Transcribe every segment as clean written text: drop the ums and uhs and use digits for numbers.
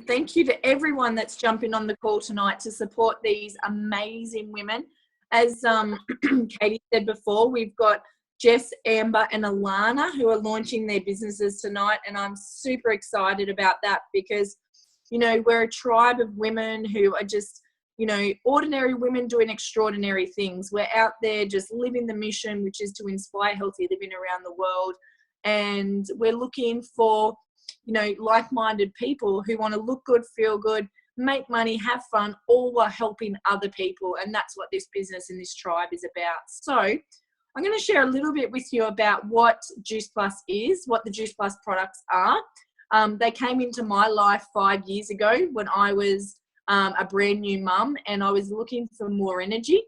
thank you to everyone that's jumping on the call tonight to support these amazing women. As Katie said before, we've got Jess, Amber and Alana who are launching their businesses tonight, and I'm super excited about that because, you know, we're a tribe of women who are just, you know, ordinary women doing extraordinary things. We're out there just living the mission, which is to inspire healthy living around the world. And we're looking for, you know, like-minded people who want to look good, feel good, make money, have fun, all while helping other people. And that's what this business and this tribe is about. So I'm going to share a little bit with you about what Juice Plus is, what the Juice Plus products are. They came into my life 5 years ago when I was a brand new mum and I was looking for more energy.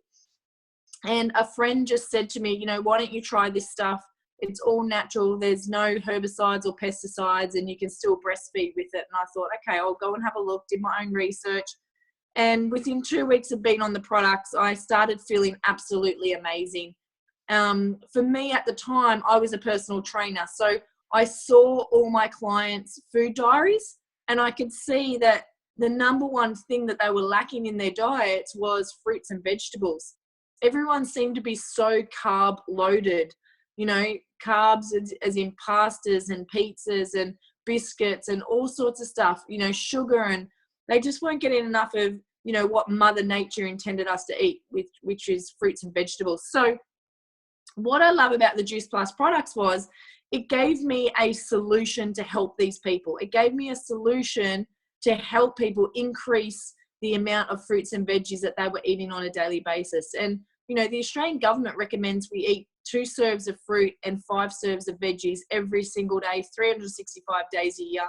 And a friend just said to me, you know, why don't you try this stuff? It's all natural. There's no herbicides or pesticides and you can still breastfeed with it. And I thought, okay, I'll go and have a look, did my own research. And within 2 weeks of being on the products, I started feeling absolutely amazing. For me at the time, I was a personal trainer. So I saw all my clients' food diaries and I could see that the number one thing that they were lacking in their diets was fruits and vegetables. Everyone seemed to be so carb loaded, you know, carbs as in pastas and pizzas and biscuits and all sorts of stuff, you know, sugar, and they just weren't getting enough of, you know, what Mother Nature intended us to eat, which is fruits and vegetables. So what I love about the Juice Plus products was it gave me a solution to help these people. It gave me a solution to help people increase the amount of fruits and veggies that they were eating on a daily basis. And, you know, the Australian government recommends we eat 2 serves of fruit and 5 serves of veggies every single day, 365 days a year.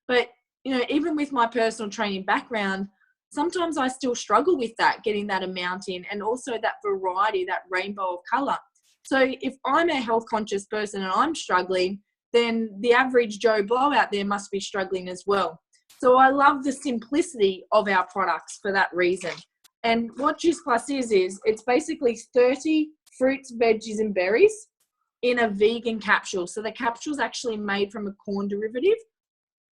But, you know, even with my personal training background, sometimes I still struggle with that, getting that amount in, and also that variety, that rainbow of color. So if I'm a health conscious person and I'm struggling, then the average Joe Blow out there must be struggling as well. So I love the simplicity of our products for that reason. And what Juice Plus is it's basically 30 fruits, veggies and berries in a vegan capsule. So the capsule is actually made from a corn derivative.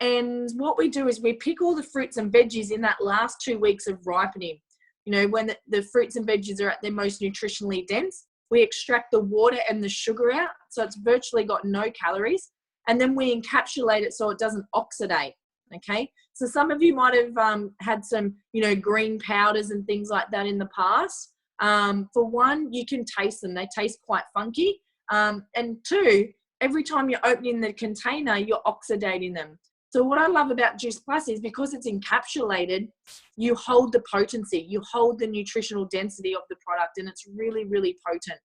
And what we do is we pick all the fruits and veggies in that last 2 weeks of ripening. You know, when the fruits and veggies are at their most nutritionally dense, we extract the water and the sugar out. So it's virtually got no calories. And then we encapsulate it so it doesn't oxidate. Okay. So some of you might have had some, you know, green powders and things like that in the past. For one, you can taste them. They taste quite funky. And two, every time you're opening the container, you're oxidating them. So what I love about Juice Plus is because it's encapsulated, you hold the potency, you hold the nutritional density of the product, and it's really, really potent.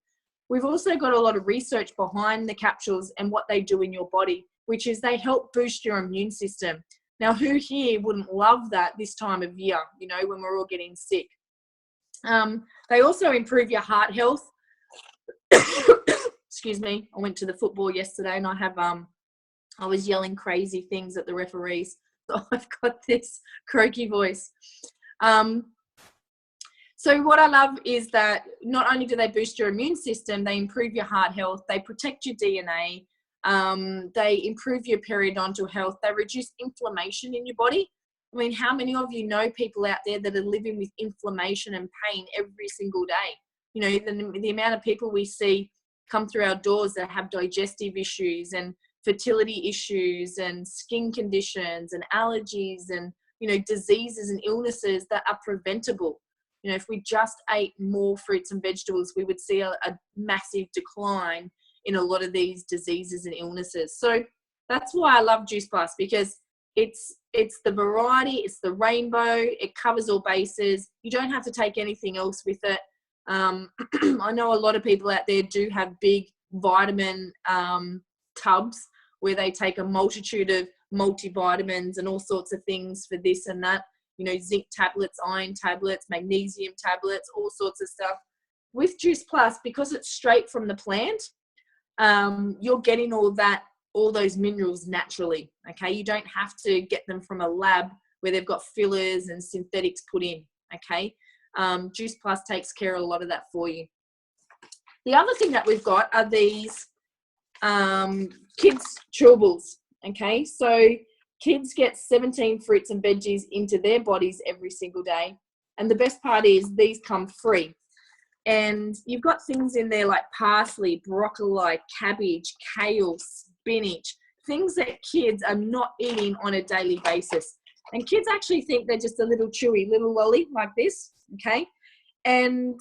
We've also got a lot of research behind the capsules and what they do in your body, which is they help boost your immune system. Now, who here wouldn't love that this time of year, you know, when we're all getting sick? They also improve your heart health. Excuse me. I went to the football yesterday and I was yelling crazy things at the referees. So I've got this croaky voice. So what I love is that not only do they boost your immune system, they improve your heart health, they protect your DNA, they improve your periodontal health, they reduce inflammation in your body. I mean, how many of you know people out there that are living with inflammation and pain every single day? You know, the amount of people we see come through our doors that have digestive issues and fertility issues and skin conditions and allergies and, you know, diseases and illnesses that are preventable. You know, if we just ate more fruits and vegetables, we would see a massive decline in a lot of these diseases and illnesses. So that's why I love Juice Plus, because it's the variety, it's the rainbow, it covers all bases. You don't have to take anything else with it. I know a lot of people out there do have big vitamin tubs where they take a multitude of multivitamins and all sorts of things for this and that. You know, zinc tablets, iron tablets, magnesium tablets, all sorts of stuff. With Juice Plus, because it's straight from the plant, you're getting all those minerals naturally. Okay, you don't have to get them from a lab where they've got fillers and synthetics put in. Okay, Juice Plus takes care of a lot of that for you. The other thing that we've got are these kids chewables. Okay, so Kids get 17 fruits and veggies into their bodies every single day. And the best part is these come free. And you've got things in there like parsley, broccoli, cabbage, kale, spinach, things that kids are not eating on a daily basis. And kids actually think they're just a little chewy little lolly like this, okay? And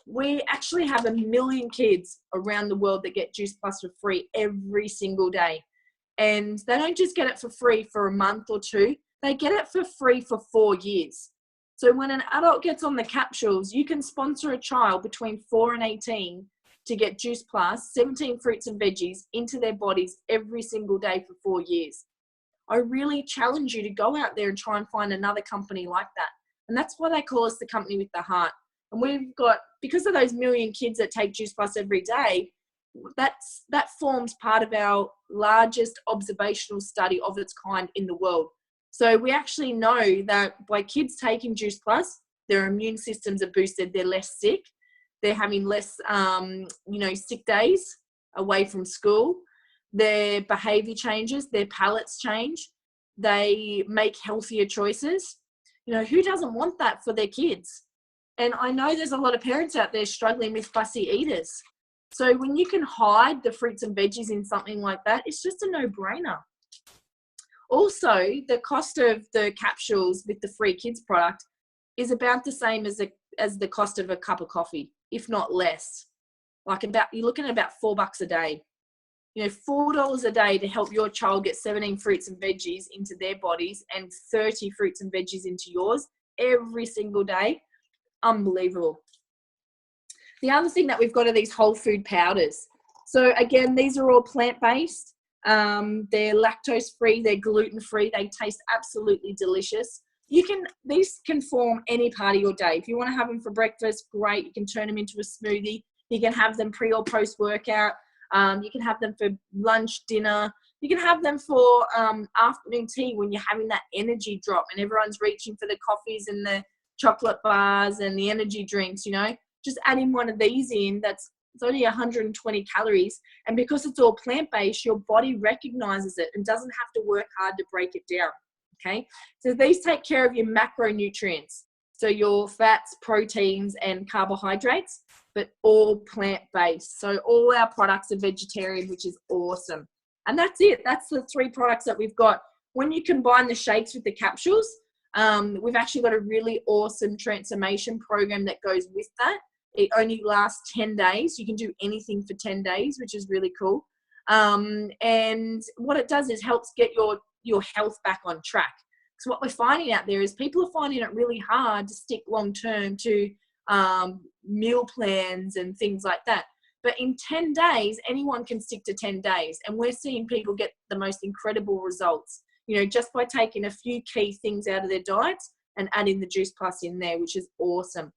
we actually have 1 million kids around the world that get Juice Plus for free every single day. And they don't just get it for free for a month or two, they get it for free for 4 years. So when an adult gets on the capsules, you can sponsor a child between 4 and 18 to get Juice Plus, 17 fruits and veggies into their bodies every single day for 4 years. I really challenge you to go out there and try and find another company like that. And that's why they call us the company with the heart. And we've got, because of those 1 million kids that take Juice Plus every day, that forms part of our largest observational study of its kind in the world. So we actually know that by kids taking Juice Plus, their immune systems are boosted, they're less sick, they're having less, sick days away from school, their behavior changes, their palates change, they make healthier choices. Who doesn't want that for their kids? And I know there's a lot of parents out there struggling with fussy eaters. So when you can hide the fruits and veggies in something like that, it's just a no-brainer. Also, the cost of the capsules with the free kids product is about the same as the cost of a cup of coffee, if not less. You're looking at about $4 a day. $4 a day to help your child get 17 fruits and veggies into their bodies and 30 fruits and veggies into yours every single day. Unbelievable. The other thing that we've got are these whole food powders. So again, these are all plant-based. They're lactose-free, they're gluten-free, they taste absolutely delicious. These can form any part of your day. If you want to have them for breakfast, great. You can turn them into a smoothie. You can have them pre or post-workout. You can have them for lunch, dinner. You can have them for afternoon tea when you're having that energy drop and everyone's reaching for the coffees and the chocolate bars and the energy drinks, Just adding one of these in, it's only 120 calories. And because it's all plant-based, your body recognizes it and doesn't have to work hard to break it down, okay? So these take care of your macronutrients. So your fats, proteins, and carbohydrates, but all plant-based. So all our products are vegetarian, which is awesome. And that's it. That's the 3 products that we've got. When you combine the shakes with the capsules, we've actually got a really awesome transformation program that goes with that. It only lasts 10 days. You can do anything for 10 days, which is really cool. And what it does is helps get your health back on track. So what we're finding out there is people are finding it really hard to stick long-term to meal plans and things like that. But in 10 days, anyone can stick to 10 days. And we're seeing people get the most incredible results, just by taking a few key things out of their diets and adding the Juice Plus in there, which is awesome.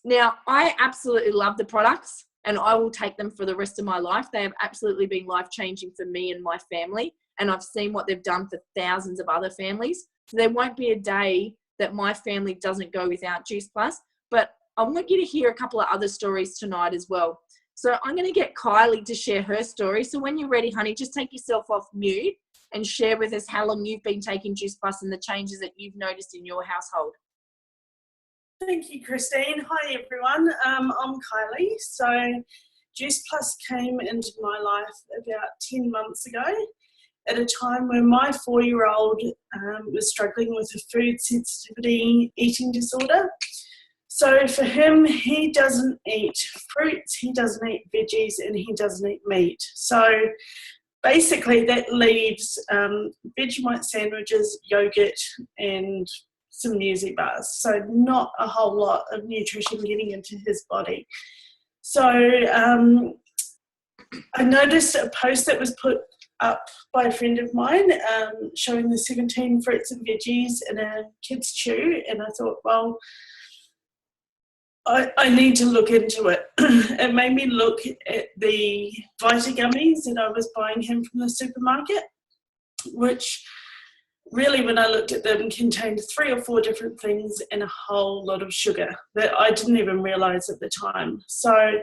Now, I absolutely love the products and I will take them for the rest of my life. They have absolutely been life-changing for me and my family. And I've seen what they've done for thousands of other families. So there won't be a day that my family doesn't go without Juice Plus. But I want you to hear a couple of other stories tonight as well. So I'm going to get Kylie to share her story. So when you're ready, honey, just take yourself off mute and share with us how long you've been taking Juice Plus and the changes that you've noticed in your household. Thank you, Christine. Hi, everyone. I'm Kylie. So Juice Plus came into my life about 10 months ago at a time when my 4-year-old was struggling with a food sensitivity eating disorder. So for him, he doesn't eat fruits, he doesn't eat veggies, and he doesn't eat meat. So basically that leaves Vegemite sandwiches, yogurt, and some Newsy bars. So not a whole lot of nutrition getting into his body. So I noticed a post that was put up by a friend of mine showing the 17 fruits and veggies in a kid's chew, and I thought, well, I need to look into it. It made me look at the Vita gummies that I was buying him from the supermarket, which really, when I looked at them, contained 3 or 4 different things and a whole lot of sugar that I didn't even realise at the time. So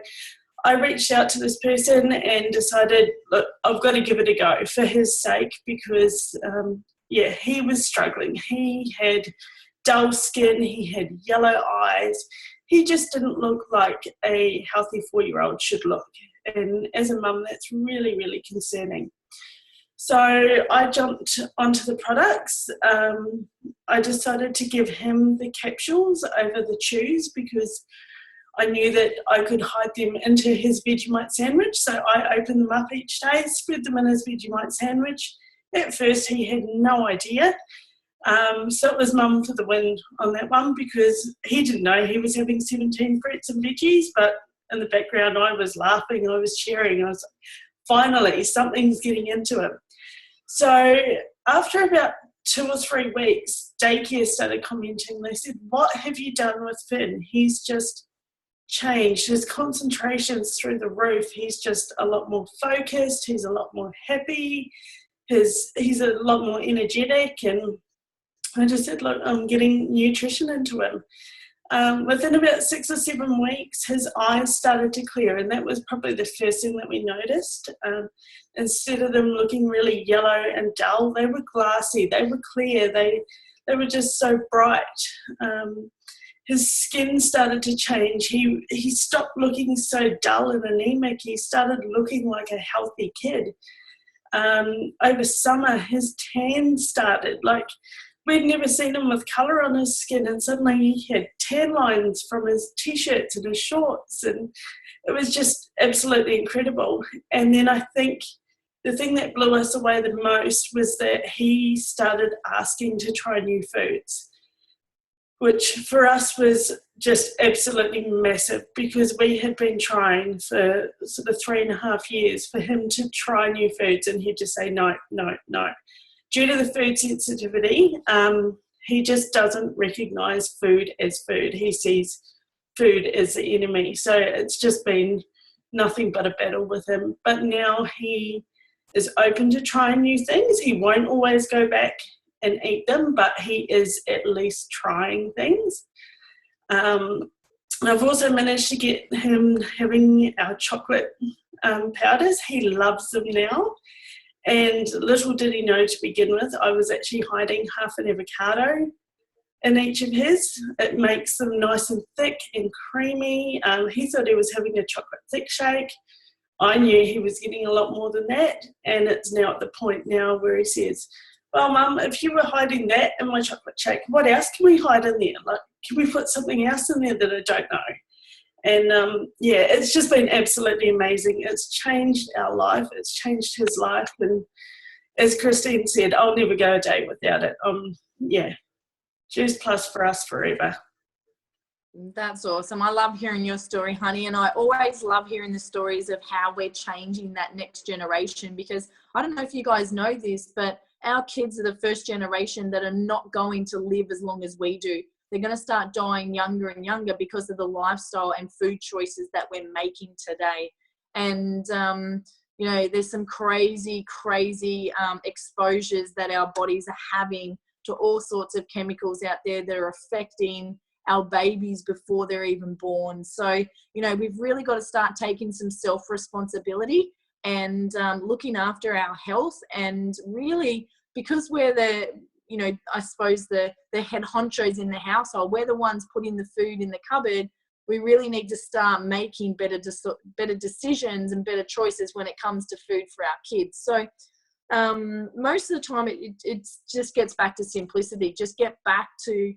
I reached out to this person and decided, look, I've got to give it a go for his sake because, he was struggling. He had dull skin, he had yellow eyes. He just didn't look like a healthy 4-year-old should look. And as a mum, that's really, really concerning. So I jumped onto the products. I decided to give him the capsules over the chews because I knew that I could hide them into his Vegemite sandwich. So I opened them up each day, spread them in his Vegemite sandwich. At first, he had no idea. So it was mum for the win on that one because he didn't know he was having 17 fruits and veggies, but in the background I was laughing, I was cheering. I was like, finally, something's getting into him. So after about 2 or 3 weeks, daycare started commenting. They said, what have you done with Finn? He's just changed. His concentration's through the roof. He's just a lot more focused. He's a lot more happy. He's a lot more energetic. And I just said, look, I'm getting nutrition into him. Within about 6 or 7 weeks, his eyes started to clear, and that was probably the first thing that we noticed. Instead of them looking really yellow and dull, they were glassy, they were clear, they were just so bright. His skin started to change. He stopped looking so dull and anemic. He started looking like a healthy kid. Over summer, his tan started. Like, we'd never seen him with colour on his skin, and suddenly he had tan lines from his T-shirts and his shorts, and it was just absolutely incredible. And then I think the thing that blew us away the most was that he started asking to try new foods, which for us was just absolutely massive because we had been trying for sort of 3.5 years for him to try new foods, and he'd just say no, no, no. Due to the food sensitivity, he just doesn't recognise food as food. He sees food as the enemy. So it's just been nothing but a battle with him. But now he is open to trying new things. He won't always go back and eat them, but he is at least trying things. I've also managed to get him having our chocolate powders. He loves them now. And little did he know to begin with, I was actually hiding half an avocado in each of his. It makes them nice and thick and creamy. He thought he was having a chocolate thick shake. I knew he was getting a lot more than that. And it's now at the point now where he says, well, Mum, if you were hiding that in my chocolate shake, what else can we hide in there? Like, can we put something else in there that I don't know? And it's just been absolutely amazing. It's changed our life. It's changed his life. And as Christine said, I'll never go a day without it. Juice Plus for us forever. That's awesome. I love hearing your story, honey. And I always love hearing the stories of how we're changing that next generation, because I don't know if you guys know this, but our kids are the first generation that are not going to live as long as we do. They're going to start dying younger and younger because of the lifestyle and food choices that we're making today. And, there's some crazy exposures that our bodies are having to all sorts of chemicals out there that are affecting our babies before they're even born. So, we've really got to start taking some self-responsibility and looking after our health. And really, because we're I suppose the head honchos in the household, we're the ones putting the food in the cupboard. We really need to start making better decisions and better choices when it comes to food for our kids. So most of the time it just gets back to simplicity. Just get back to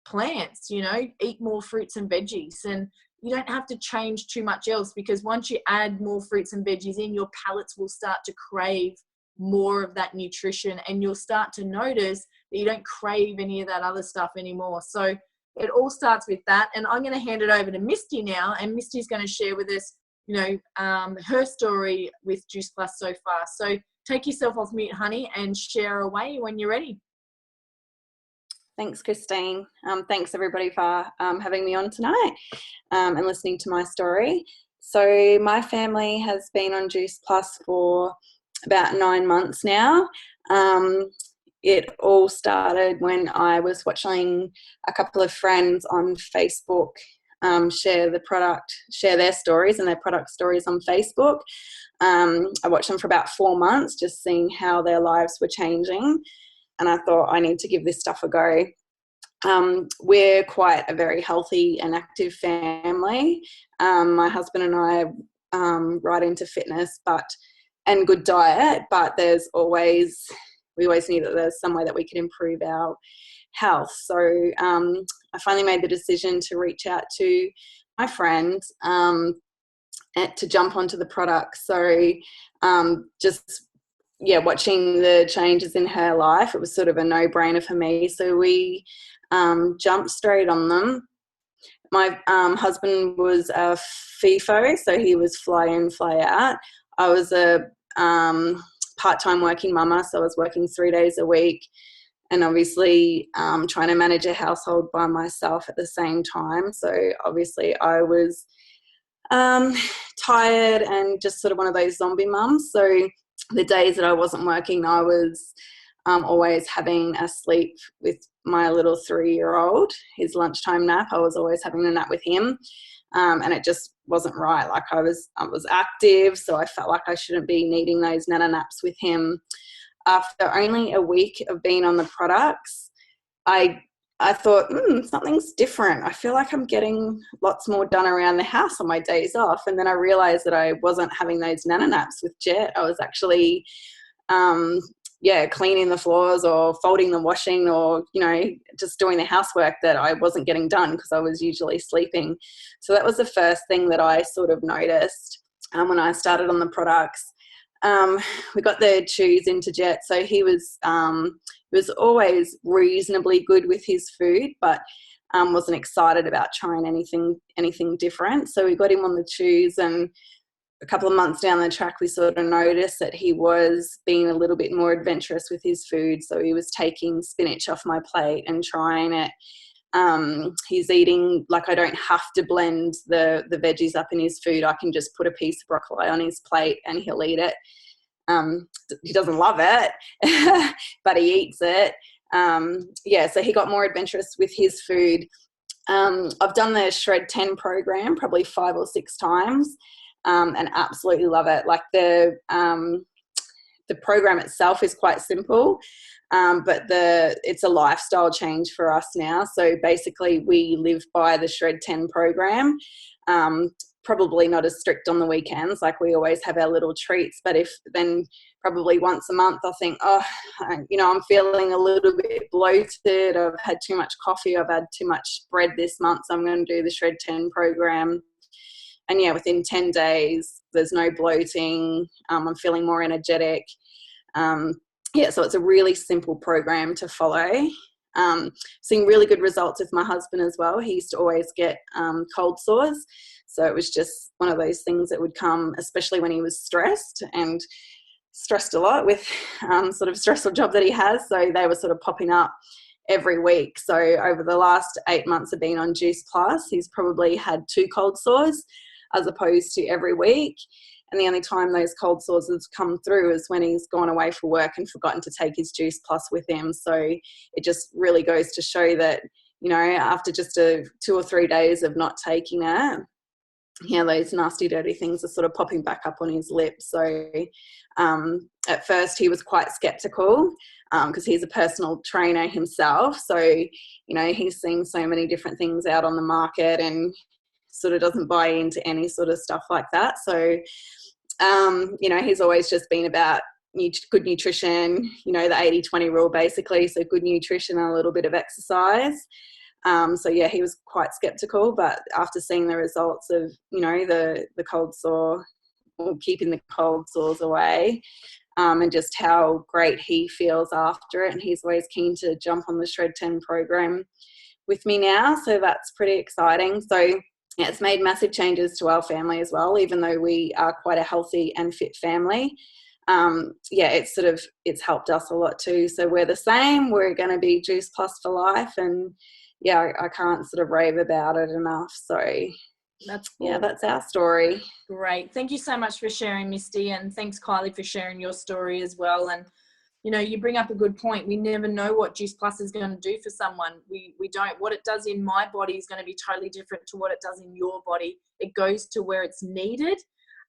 plants, eat more fruits and veggies. And you don't have to change too much else, because once you add more fruits and veggies in, your palates will start to crave more of that nutrition, and you'll start to notice that you don't crave any of that other stuff anymore. So it all starts with that. And I'm going to hand it over to Misty now, and Misty's going to share with us, her story with Juice Plus so far. So take yourself off mute, honey, and share away when you're ready. Thanks, Christine. Thanks, everybody, for having me on tonight and listening to my story. So my family has been on Juice Plus for about 9 months now. It all started when I was watching a couple of friends on Facebook share their stories and their product stories on Facebook. I watched them for about 4 months, just seeing how their lives were changing. And I thought, I need to give this stuff a go. We're quite a very healthy and active family. My husband and I are right into fitness and good diet, but we always knew that there's some way that we could improve our health. So I finally made the decision to reach out to my friend to jump onto the product. So watching the changes in her life, it was sort of a no-brainer for me. So we jumped straight on them. My husband was a FIFO, so he was fly in, fly out. I was a part-time working mama, so I was working 3 days a week, and obviously trying to manage a household by myself at the same time. So obviously I was tired and just sort of one of those zombie mums. So the days that I wasn't working, I was always having a sleep with my little 3-year-old, his lunchtime nap. I was always having a nap with him, and it just wasn't right. Like I was active, so I felt like I shouldn't be needing those nana naps with him. After only a week of being on the products, I thought, something's different. I feel like I'm getting lots more done around the house on my days off. And then I realized that I wasn't having those nana naps with Jet. I was actually cleaning the floors or folding the washing or, just doing the housework that I wasn't getting done because I was usually sleeping. So that was the first thing that I sort of noticed when I started on the products. We got the chews into Jet, so he was always reasonably good with his food, but wasn't excited about trying anything different. So we got him on the chews, and a couple of months down the track, we sort of noticed that he was being a little bit more adventurous with his food. So he was taking spinach off my plate and trying it. He's eating, like, I don't have to blend the veggies up in his food. I can just put a piece of broccoli on his plate and he'll eat it. He doesn't love it, but he eats it. So he got more adventurous with his food. I've done the Shred 10 program probably 5 or 6 times. And absolutely love it. Like the program itself is quite simple, but it's a lifestyle change for us now. So basically we live by the Shred 10 program, probably not as strict on the weekends. Like we always have our little treats, but then probably once a month I think, I'm feeling a little bit bloated. I've had too much coffee. I've had too much bread this month. So I'm going to do the Shred 10 program. And within 10 days, there's no bloating. I'm feeling more energetic. So it's a really simple program to follow. Seeing really good results with my husband as well. He used to always get cold sores. So it was just one of those things that would come, especially when he was stressed a lot with sort of stressful job that he has. So they were sort of popping up every week. So over the last 8 months of being on Juice Plus, he's probably had 2 cold sores, as opposed to every week. And the only time those cold sores have come through is when he's gone away for work and forgotten to take his Juice Plus with him. So it just really goes to show that, after just 2 or 3 days of not taking it, those nasty, dirty things are sort of popping back up on his lips. So at first he was quite skeptical because he's a personal trainer himself. So, he's seeing so many different things out on the market and sort of doesn't buy into any sort of stuff like that. So, he's always just been about good nutrition, the 80-20 rule basically. So good nutrition and a little bit of exercise. He was quite skeptical, but after seeing the results of, the cold sore, or keeping the cold sores away, and just how great he feels after it. And he's always keen to jump on the Shred 10 program with me now. So that's pretty exciting. So it's made massive changes to our family as well, even though we are quite a healthy and fit family. It's helped us a lot too. So we're the same. We're going to be Juice Plus for life. And I can't sort of rave about it enough. So that's cool. That's our story. Great. Thank you so much for sharing, Misty. And thanks, Kylie, for sharing your story as well. And you know, you bring up a good point. We never know what Juice Plus is going to do for someone. We don't. What it does in my body is going to be totally different to what it does in your body. It goes to where it's needed.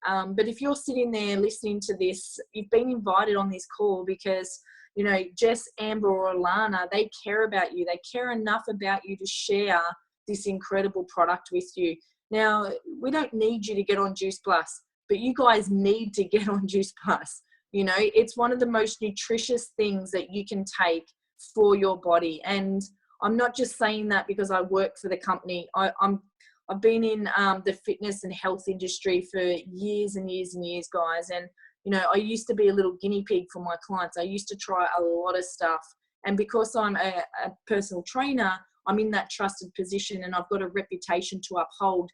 But if you're sitting there listening to this, you've been invited on this call because, you know, Jess, Amber, or Alana, they care about you. They care enough about you to share this incredible product with you. Now, we don't need you to get on Juice Plus, but you guys need to get on Juice Plus. You know, it's one of the most nutritious things that you can take for your body. And I'm not just saying that because I work for the company. I've been in the fitness and health industry for years and years and years, guys. And, you know, I used to be a little guinea pig for my clients. I used to try a lot of stuff. And because I'm a personal trainer, I'm in that trusted position and I've got a reputation to uphold.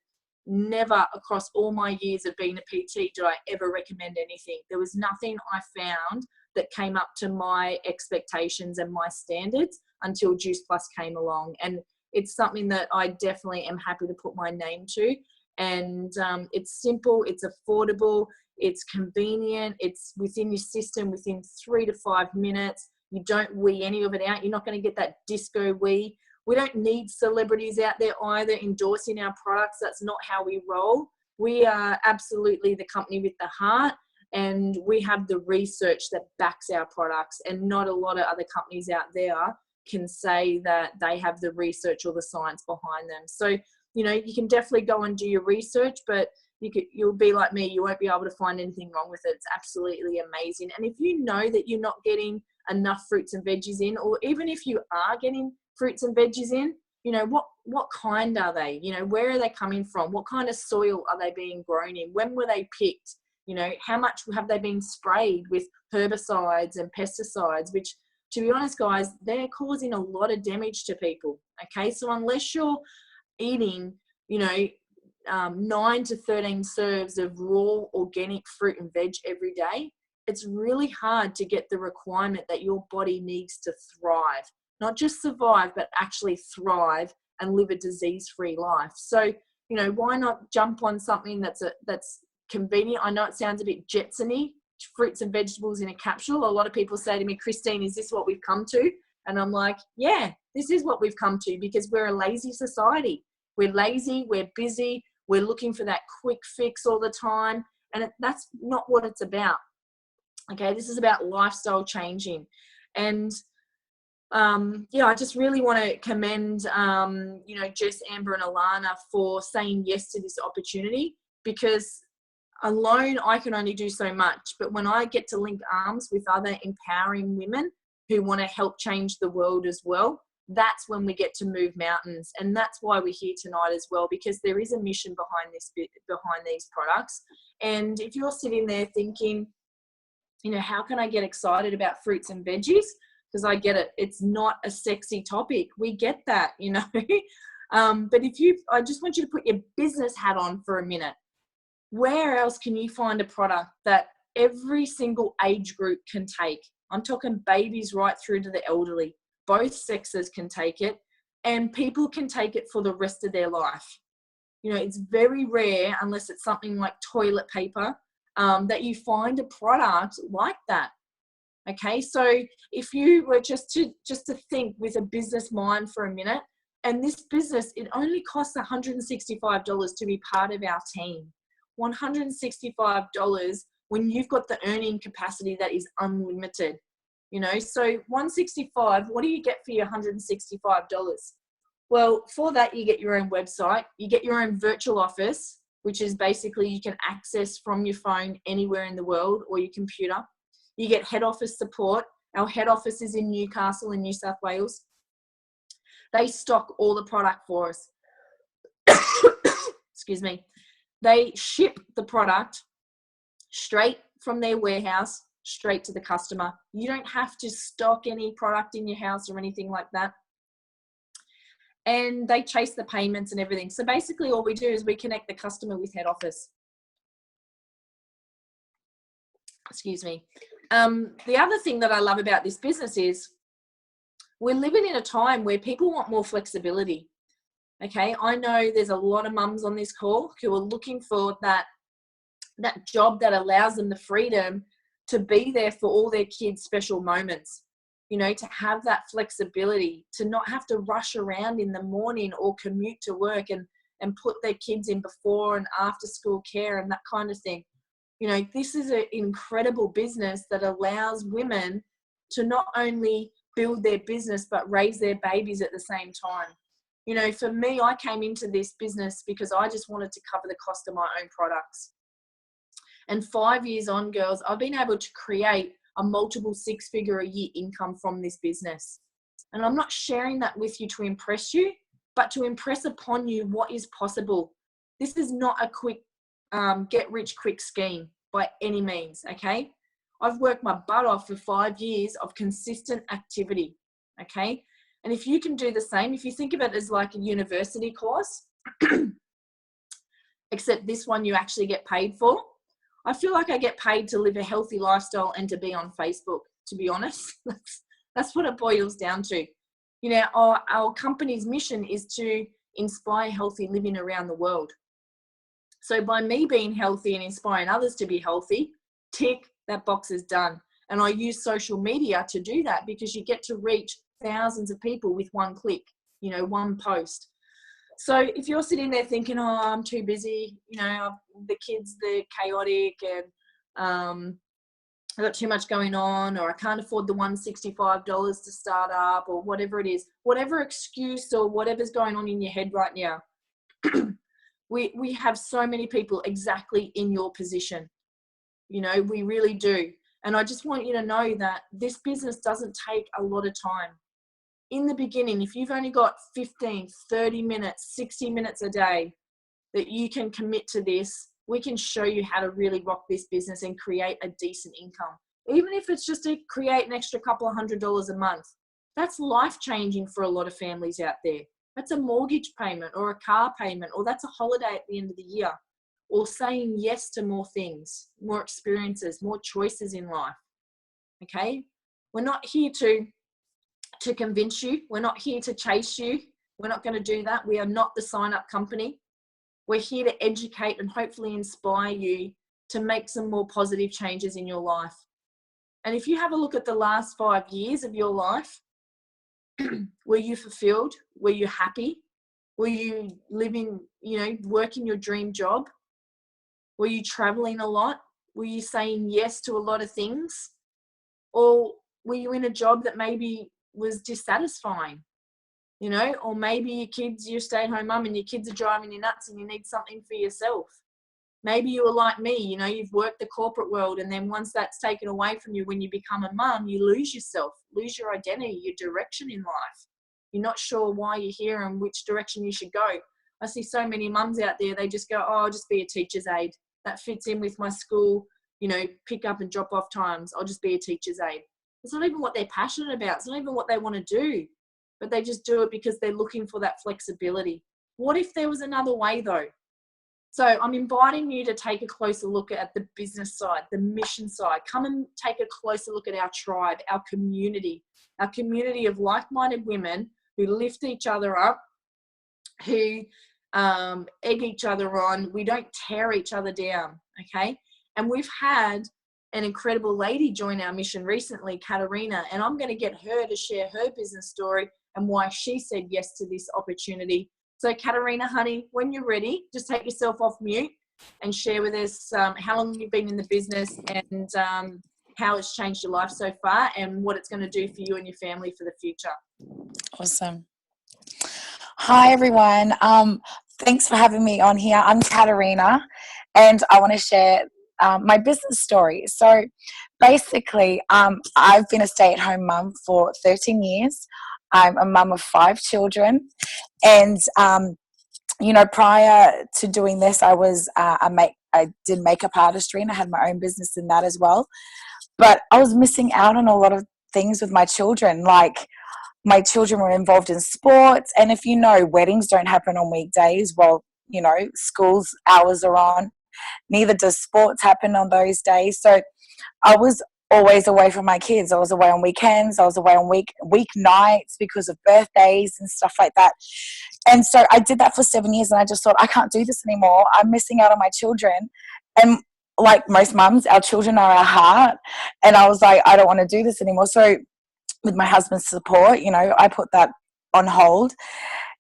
Never across all my years of being a PT did I ever recommend anything. There was nothing I found that came up to my expectations and my standards until Juice Plus came along. And it's something that I definitely am happy to put my name to. And it's simple, it's affordable, it's convenient, it's within your system within 3 to 5 minutes. You don't wee any of it out. You're not going to get that disco wee. We don't need celebrities out there either endorsing our products. That's not how we roll. We are absolutely the company with the heart, and we have the research that backs our products, and not a lot of other companies out there can say that they have the research or the science behind them. So, you know, you can definitely go and do your research, but you'll be like me. You won't be able to find anything wrong with it. It's absolutely amazing. And if you know that you're not getting enough fruits and veggies in, or even if you are getting fruits and veggies in, you know, what kind are they? You know, where are they coming from? What kind of soil are they being grown in? When were they picked? You know, how much have they been sprayed with herbicides and pesticides, which, to be honest, guys, they're causing a lot of damage to people. Okay, so unless you're eating, you know, 9 to 13 serves of raw organic fruit and veg every day, it's really hard to get the requirement that your body needs to thrive. Not just survive, but actually thrive and live a disease-free life. So, you know, why not jump on something that's convenient? I know it sounds a bit Jetsony, fruits and vegetables in a capsule. A lot of people say to me, Christine, is this what we've come to? And I'm like, yeah, this is what we've come to, because we're a lazy society. We're lazy, we're busy, we're looking for that quick fix all the time. And that's not what it's about. Okay, this is about lifestyle changing. And I just really want to commend, you know, Jess, Amber, and Alana for saying yes to this opportunity, because alone I can only do so much. But when I get to link arms with other empowering women who want to help change the world as well, that's when we get to move mountains. And that's why we're here tonight as well, because there is a mission behind these products. And if you're sitting there thinking, you know, how can I get excited about fruits and veggies? Because I get it. It's not a sexy topic. We get that, you know. But I just want you to put your business hat on for a minute. Where else can you find a product that every single age group can take? I'm talking babies right through to the elderly. Both sexes can take it, and people can take it for the rest of their life. You know, it's very rare, unless it's something like toilet paper, that you find a product like that. Okay, so if you were just to think with a business mind for a minute, and this business, it only costs $165 to be part of our team. $165 when you've got the earning capacity that is unlimited. You know, so $165, what do you get for your $165? Well, for that, you get your own website, you get your own virtual office, which is basically you can access from your phone anywhere in the world or your computer. You get head office support. Our head office is in Newcastle in New South Wales. They stock all the product for us. Excuse me. They ship the product straight from their warehouse, straight to the customer. You don't have to stock any product in your house or anything like that. And they chase the payments and everything. So basically all we do is we connect the customer with head office. Excuse me. The other thing that I love about this business is we're living in a time where people want more flexibility. Okay, I know there's a lot of mums on this call who are looking for that job that allows them the freedom to be there for all their kids' special moments, you know, to have that flexibility, to not have to rush around in the morning or commute to work and put their kids in before and after school care and that kind of thing. You know, this is an incredible business that allows women to not only build their business but raise their babies at the same time. You know, for me, I came into this business because I just wanted to cover the cost of my own products. And 5 years on, girls, I've been able to create a multiple six-figure a year income from this business. And I'm not sharing that with you to impress you, but to impress upon you what is possible. This is not a quick get-rich-quick scheme by any means, okay? I've worked my butt off for 5 years of consistent activity, okay? And if you can do the same, if you think of it as like a university course, except this one you actually get paid for, I feel like I get paid to live a healthy lifestyle and to be on Facebook, to be honest. That's what it boils down to. You know, our company's mission is to inspire healthy living around the world. So by me being healthy and inspiring others to be healthy, tick, that box is done. And I use social media to do that because you get to reach thousands of people with one click, you know, one post. So if you're sitting there thinking, oh, I'm too busy, you know, the kids, they're chaotic and I've got too much going on, or I can't afford the $165 to start up, or whatever it is, whatever excuse or whatever's going on in your head right now, we have so many people exactly in your position. You know, we really do. And I just want you to know that this business doesn't take a lot of time. In the beginning, if you've only got 15, 30 minutes, 60 minutes a day that you can commit to this, we can show you how to really rock this business and create a decent income. Even if it's just to create an extra couple of $100 a month, that's life-changing for a lot of families out there. That's a mortgage payment or a car payment, or that's a holiday at the end of the year, or saying yes to more things, more experiences, more choices in life, okay? We're not here to convince you. We're not here to chase you. We're not going to do that. We are not the sign-up company. We're here to educate and hopefully inspire you to make some more positive changes in your life. And if you have a look at the last 5 years of your life, were you fulfilled? Were you happy? Were you living, you know, working your dream job? Were you traveling a lot? Were you saying yes to a lot of things? Or were you in a job that maybe was dissatisfying, you know? Or maybe your kids, you're a stay-at-home mum and your kids are driving you nuts and you need something for yourself. Maybe you were like me, you know, you've worked the corporate world, and then once that's taken away from you when you become a mum, you lose yourself, lose your identity, your direction in life. You're not sure why you're here and which direction you should go. I see so many mums out there, they just go, oh, I'll just be a teacher's aide. That fits in with my school, you know, pick up and drop off times. I'll just be a teacher's aide. It's not even what they're passionate about. It's not even what they want to do, but they just do it because they're looking for that flexibility. What if there was another way though? So I'm inviting you to take a closer look at the business side, the mission side. Come and take a closer look at our tribe, our community of like-minded women who lift each other up, who egg each other on. We don't tear each other down, okay? And we've had an incredible lady join our mission recently, Katerina, and I'm going to get her to share her business story and why she said yes to this opportunity. So Katerina, honey, when you're ready, just take yourself off mute and share with us how long you've been in the business and how it's changed your life so far and what it's going to do for you and your family for the future. Awesome. Hi, everyone. Thanks for having me on here. I'm Katerina, and I want to share my business story. So basically, I've been a stay-at-home mum for 13 years. I'm a mum of 5 children, and you know, prior to doing this, I was I did makeup artistry, and I had my own business in that as well. But I was missing out on a lot of things with my children. Like, my children were involved in sports, and if you know, weddings don't happen on weekdays. Well, you know, school's hours are on. Neither does sports happen on those days. So I was always away from my kids. I was away on weekends. I was away on weeknights because of birthdays and stuff like that. And so I did that for 7 years, and I just thought, I can't do this anymore. I'm missing out on my children. And like most mums, our children are our heart. And I was like, I don't want to do this anymore. So with my husband's support, you know, I put that on hold.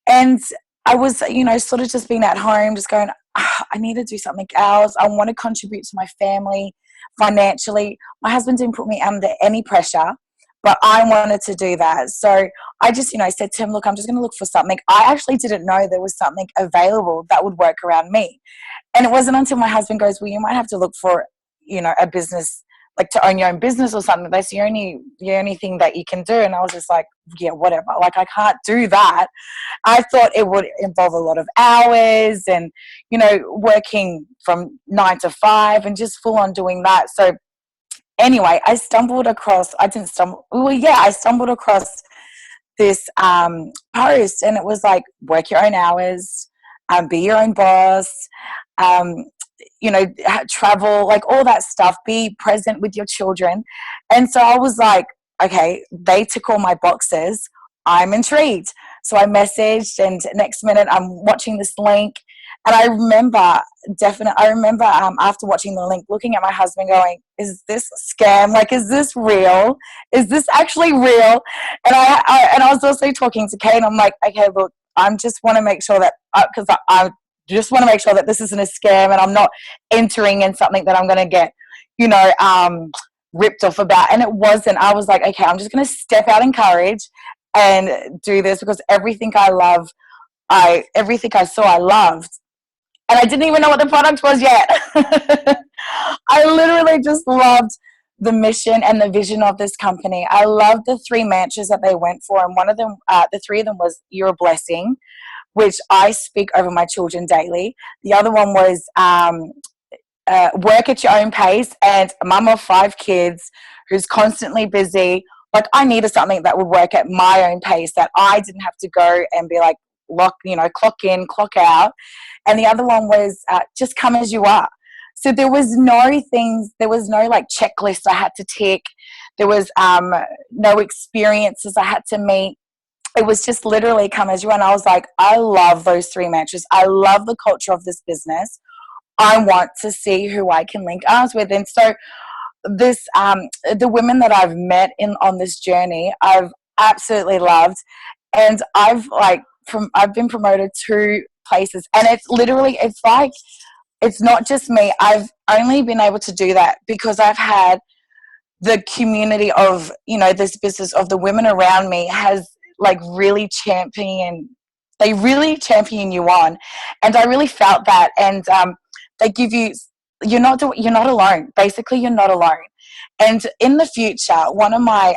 And I was, you know, sort of just being at home, just going, I need to do something else. I want to contribute to my family financially. My husband didn't put me under any pressure, but I wanted to do that. So I just, you know, said to him, look, I'm just going to look for something. I actually didn't know there was something available that would work around me. And it wasn't until my husband goes, well, you might have to look for, you know, a business, like to own your own business or something. That's the only thing that you can do. And I was just like, yeah, whatever. Like, I can't do that. I thought it would involve a lot of hours and, you know, working from 9 to 5 and just full on doing that. So anyway, I stumbled across this post, and it was like, work your own hours, be your own boss, you know, travel, like all that stuff, be present with your children. And so I was like, okay, they tick all my boxes. I'm intrigued. So I messaged, and next minute I'm watching this link. And I remember after watching the link, looking at my husband going, is this a scam? Like, is this real? Is this actually real? And I was also talking to Kate, and I'm like, okay, look, I just want to make sure that, because I just want to make sure that this isn't a scam and I'm not entering in something that I'm going to get, you know, ripped off about. And it wasn't. I was like, okay, I'm just going to step out in courage and do this, because everything I saw, I loved. And I didn't even know what the product was yet. I literally just loved the mission and the vision of this company. I loved the 3 mantras that they went for. And one of them, the 3 of them was, you're a blessing, which I speak over my children daily. The other one was work at your own pace, and a mum of 5 kids who's constantly busy. Like, I needed something that would work at my own pace, that I didn't have to go and be like, clock in, clock out. And the other one was just come as you are. So there was no like checklist I had to tick. There was no experiences I had to meet. It was just literally come as you are. And I was like, I love those 3 mantras. I love the culture of this business. I want to see who I can link arms with. And so this, the women that I've met on this journey, I've absolutely loved. And I've been promoted 2 places, and it's like, it's not just me. I've only been able to do that because I've had the community of, you know, this business, of the women around me has like really they really champion you on. And I really felt that. And they give you, you're not alone. Basically, you're not alone. And in the future, one of my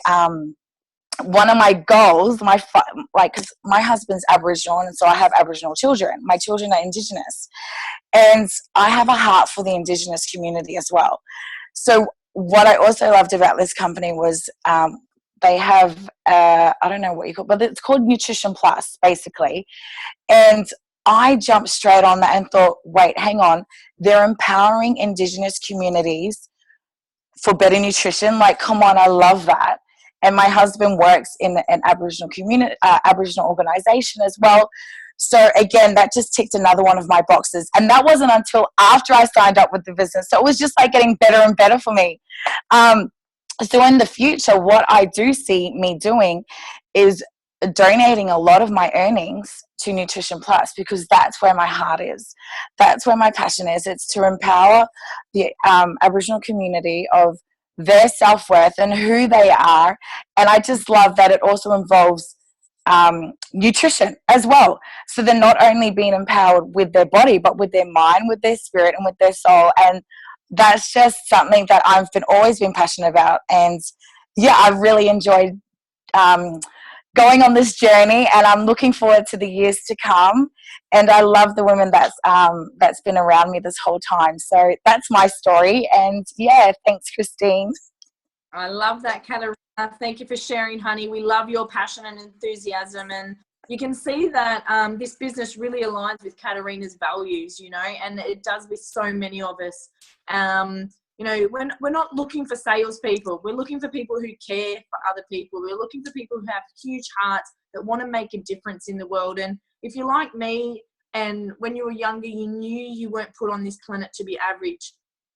goals, because my husband's Aboriginal, and so I have Aboriginal children. My children are Indigenous, and I have a heart for the Indigenous community as well. So what I also loved about this company was they have, I don't know what you call it, but it's called Nutrition Plus, basically. And I jumped straight on that and thought, wait, hang on. They're empowering Indigenous communities for better nutrition. Like, come on, I love that. And my husband works in an Aboriginal community, Aboriginal organization as well. So again, that just ticked another one of my boxes. And that wasn't until after I signed up with the business. So it was just like getting better and better for me. So in the future, what I do see me doing is donating a lot of my earnings to Nutrition Plus, because that's where my heart is. That's where my passion is. It's to empower the Aboriginal community of their self-worth and who they are. And I just love that it also involves nutrition as well. So they're not only being empowered with their body, but with their mind, with their spirit, and with their soul. And that's just something that I've always been passionate about. And yeah, I've really enjoyed going on this journey, and I'm looking forward to the years to come. And I love the women that's been around me this whole time. So that's my story. And yeah, thanks, Christine. I love that, Katarina. Thank you for sharing, honey. We love your passion and enthusiasm, and you can see that this business really aligns with Katarina's values, you know, and it does with so many of us. You know, we're not looking for salespeople. We're looking for people who care for other people. We're looking for people who have huge hearts that want to make a difference in the world. And if you're like me, and when you were younger, you knew you weren't put on this planet to be average.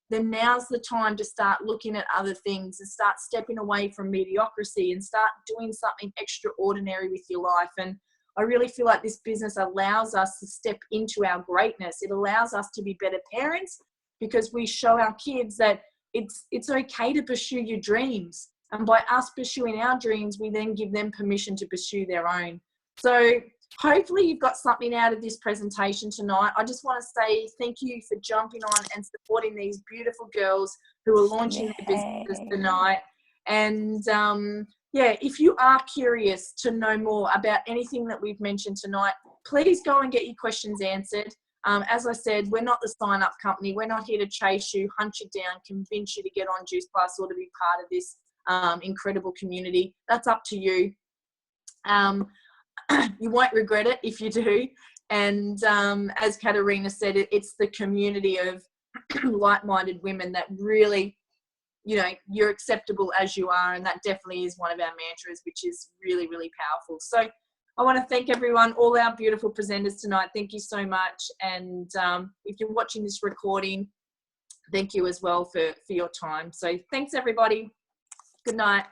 then now's the time to start looking at other things and start stepping away from mediocrity and start doing something extraordinary with your life. And I really feel like this business allows us to step into our greatness. It allows us to be better parents because we show our kids that it's okay to pursue your dreams. And by us pursuing our dreams, we then give them permission to pursue their own. So hopefully you've got something out of this presentation tonight. I just want to say thank you for jumping on and supporting these beautiful girls who are launching their businesses tonight. And yeah, if you are curious to know more about anything that we've mentioned tonight, please go and get your questions answered. As I said, we're not the sign-up company. We're not here to chase you, hunt you down, convince you to get on Juice Plus or to be part of this incredible community. That's up to you. You won't regret it if you do. And as Katarina said, it's the community of like-minded women that really, you know, you're acceptable as you are. And that definitely is one of our mantras, which is really, really powerful. So I want to thank everyone, all our beautiful presenters tonight. Thank you so much. And if you're watching this recording, thank you as well for your time. So thanks, everybody. Good night.